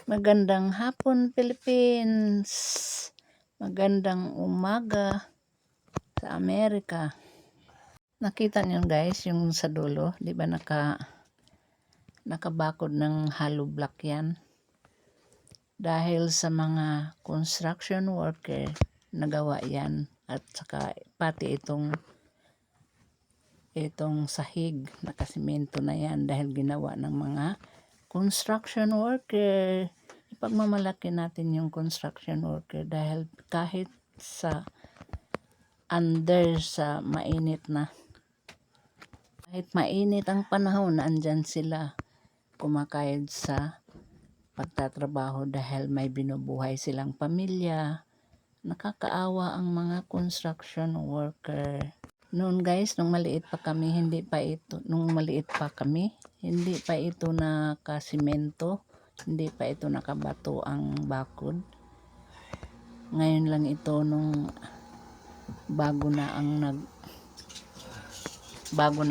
Magandang hapon, Philippines. Magandang umaga sa Amerika. Nakita niyo guys yung sa dulo, 'di ba nakabakod ng hollow block 'yan? Dahil sa mga construction worker nagawa 'yan at saka pati itong sahig, nakasimento na 'yan dahil ginawa ng mga construction worker. Ipagmamalaki natin yung construction worker dahil kahit sa mainit na, kahit mainit ang panahon, andyan sila kumakayod sa pagtatrabaho dahil may binubuhay silang pamilya. Nakakaawa ang mga construction worker. Noon guys, nung maliit pa kami, hindi pa ito nakasimento, hindi pa ito nakabato ang bakod. Ngayon lang ito nung bago na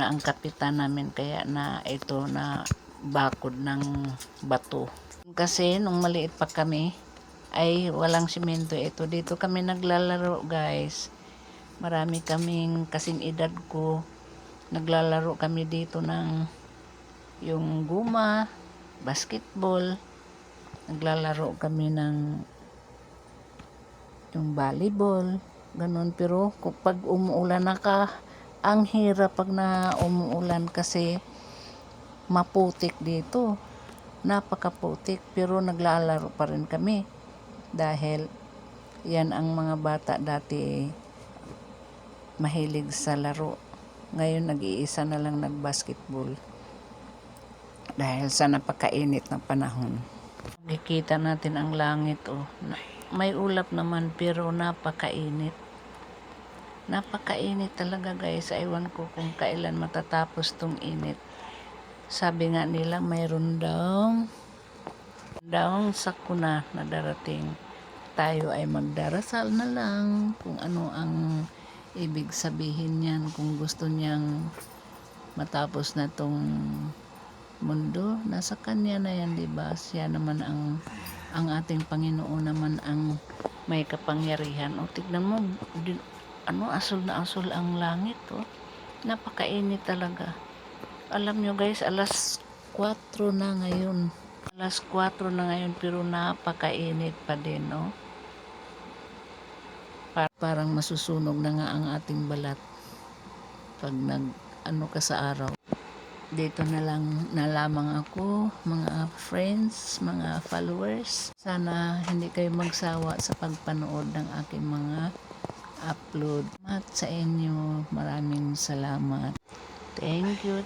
ang kapitan namin, kaya na ito na bakod ng bato. Kasi nung maliit pa kami ay walang simento ito. Dito kami naglalaro guys. Marami kaming kasing edad ko. Naglalaro kami dito ng yung guma, basketball. Naglalaro kami ng yung volleyball, ganun. Pero pag umuulan ang hirap pag umuulan kasi maputik dito. Napakaputik, pero naglalaro pa rin kami dahil yan ang mga bata dati mahilig sa laro. Ngayon nag-iisa na lang nag-basketball dahil sa napakainit ng panahon. Nakikita natin ang langit, may ulap naman pero napakainit. Napakainit talaga guys. Ewan ko kung kailan matatapos tong init. Sabi nga nila mayroon daw sakuna na darating. Tayo ay magdarasal na lang kung ano ang ibig sabihin niyan. Kung gusto niyang matapos na tong mundo, nasa kanya na yan, diba? Siya naman ang ating Panginoon naman ang may kapangyarihan. Tignan mo, asul na asul ang langit, napakainit talaga. Alam nyo guys, alas 4 na ngayon. Pero napakainit pa din, Parang masusunog na nga ang ating balat pag ka sa araw. Dito na lamang ako, mga friends, mga followers. Sana hindi kayo magsawa sa pagpanood ng aking mga upload. At sa inyo, maraming salamat. Thank you.